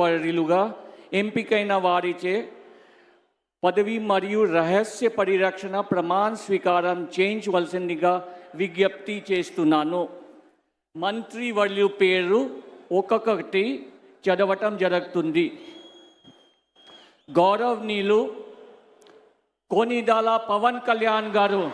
వర్యులుగా ఎంపికైన వారిచే పదవి మరియు రహస్య పరిరక్షణ ప్రమాణ స్వీకారం చేయించవలసిందిగా విజ్ఞప్తి చేస్తున్నాను. మంత్రి వర్యుల పేరు ఒక్కొక్కటి చదవటం జరుగుతుంది. గౌరవనీయులు కొనిదెల పవన్ కళ్యాణ్ గారు,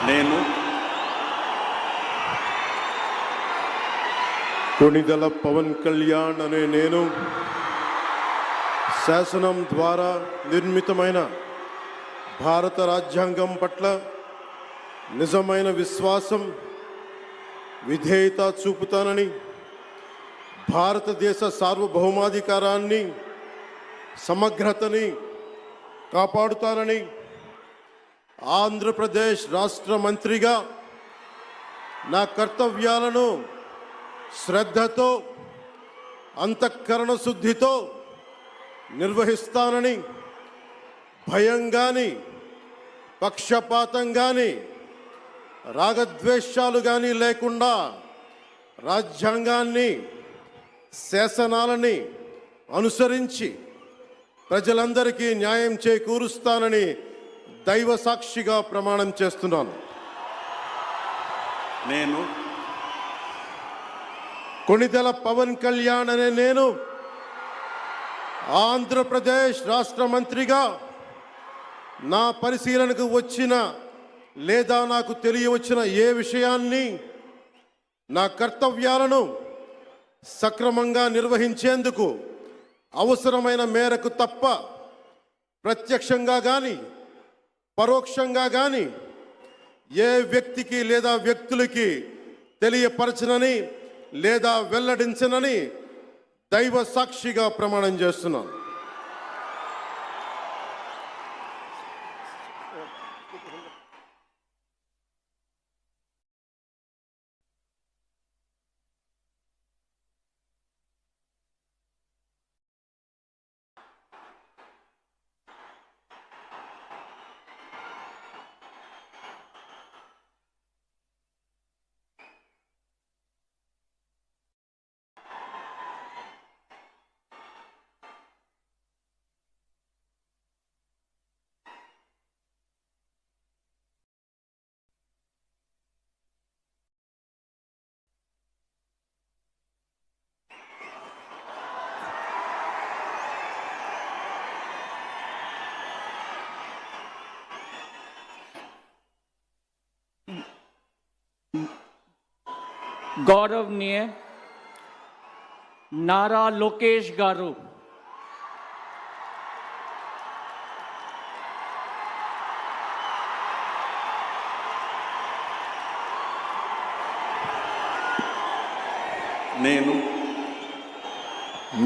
నేను కొనిదెల పవన్ కళ్యాణ్ అనే నేను శాసనం ద్వారా నిర్మితమైన భారత రాజ్యాంగం పట్ల నిజమైన విశ్వాసం, విధేయత చూపుతానని, భారతదేశ సార్వభౌమాధికారాన్ని, సమగ్రతని కాపాడుతానని, ఆంధ్రప్రదేశ్ రాష్ట్ర మంత్రిగా నా కర్తవ్యాలను శ్రద్ధతో, అంతఃకరణ శుద్ధితో నిర్వహిస్తానని, భయం కానీ, పక్షపాతం కానీ, రాగద్వేషాలు కానీ లేకుండా రాజ్యాంగాన్ని, శాసనాలని అనుసరించి ప్రజలందరికీ న్యాయం చేకూరుస్తానని దైవ సాక్షిగా ప్రమాణం చేస్తున్నాను. నేను కొనిదెల పవన్ కళ్యాణ్ అనే నేను ఆంధ్రప్రదేశ్ రాష్ట్ర మంత్రిగా నా పరిశీలనకు వచ్చిన లేదా నాకు తెలియవచ్చిన ఏ విషయాన్ని, నా కర్తవ్యాలను సక్రమంగా నిర్వహించేందుకు అవసరమైన మేరకు తప్ప ప్రత్యక్షంగా కానీ పరోక్షంగా కానీ ఏ వ్యక్తికి లేదా వ్యక్తులకి తెలియపరచనని లేదా వెల్లడించనని దైవ సాక్షిగా ప్రమాణం చేస్తున్నాను. గౌరవనీయ నారా లోకేష్ గారు, నేను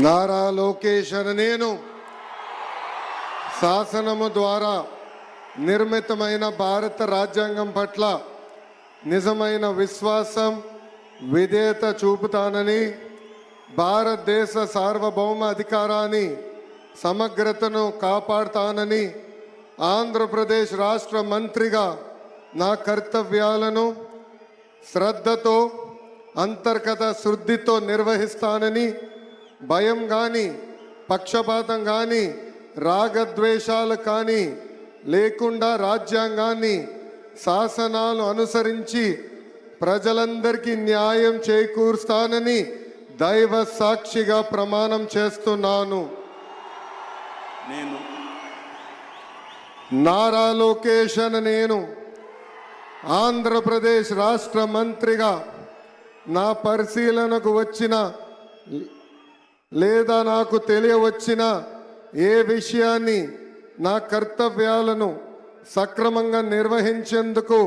నారా లోకేష్ అనే నేను శాసనము ద్వారా నిర్మితమైన భారత రాజ్యాంగం పట్ల నిజమైన విశ్వాసం, విధేయత చూపుతానని, భారతదేశ సార్వభౌమ అధికారాన్ని, సమగ్రతను కాపాడుతానని, ఆంధ్రప్రదేశ్ రాష్ట్ర మంత్రిగా నా కర్తవ్యాలను శ్రద్ధతో, అంతర్గత శుద్ధితో నిర్వహిస్తానని, భయం కానీ, పక్షపాతం కానీ, రాగద్వేషాలు కానీ లేకుండా రాజ్యాంగాన్ని, శాసనాలు అనుసరించి ప్రజలందరికీ న్యాయం చేకూరుస్తానని దైవ సాక్షిగా ప్రమాణం చేస్తున్నాను. నేను నారా లోకేష్ అనే నేను ఆంధ్రప్రదేశ్ రాష్ట్ర మంత్రిగా నా పరిశీలనకు వచ్చిన లేదా నాకు తెలియవచ్చిన ఏ విషయాన్ని, నా కర్తవ్యాలను సక్రమంగా నిర్వహించేందుకు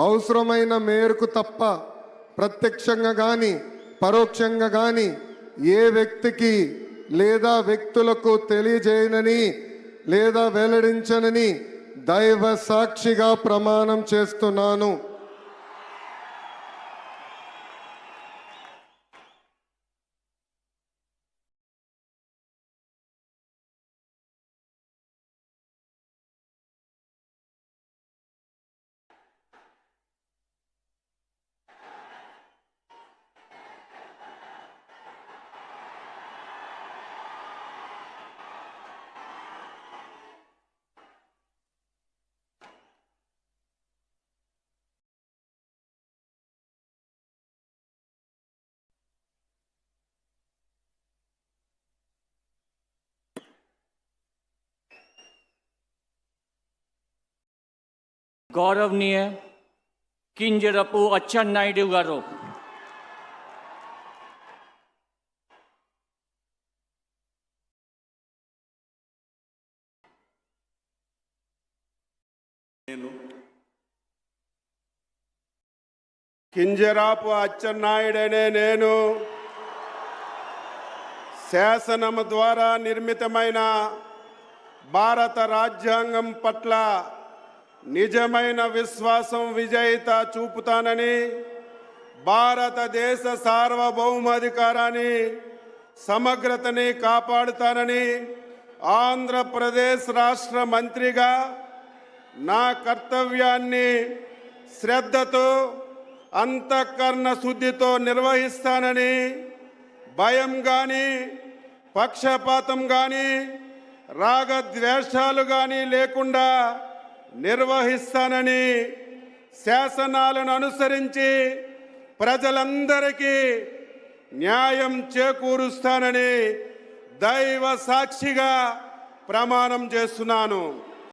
అవసరమైన మేరకు తప్ప ప్రత్యక్షంగా కానీ పరోక్షంగా కానీ ఏ వ్యక్తికి లేదా వ్యక్తులకు తెలియజేయనని లేదా వెల్లడించనని దైవ సాక్షిగా ప్రమాణం చేస్తున్నాను. గౌరవనీయ కింజరపు అచ్చెన్నాయుడు గారు. నేను కింజరాపు అచ్చెన్నాయుడనే నేను శాసనము ద్వారా నిర్మితమైన భారత రాజ్యాంగం పట్ల నిజమైన విశ్వాసం విజేత చూపుతానని, భారతదేశ సార్వభౌమాధికారాన్ని సమగ్రతని కాపాడుతానని, ఆంధ్రప్రదేశ్ రాష్ట్ర మంత్రిగా నా కర్తవ్యాన్ని శ్రద్ధతో అంతఃకరణ శుద్ధితో నిర్వహిస్తానని, భయం కానీ పక్షపాతం కానీ రాగద్వేషాలు కానీ లేకుండా నిర్వహిస్తానని, శాసనాలను అనుసరించి ప్రజలందరికీ న్యాయం చేకూరుస్తానని దైవ సాక్షిగా ప్రమాణం చేస్తున్నాను.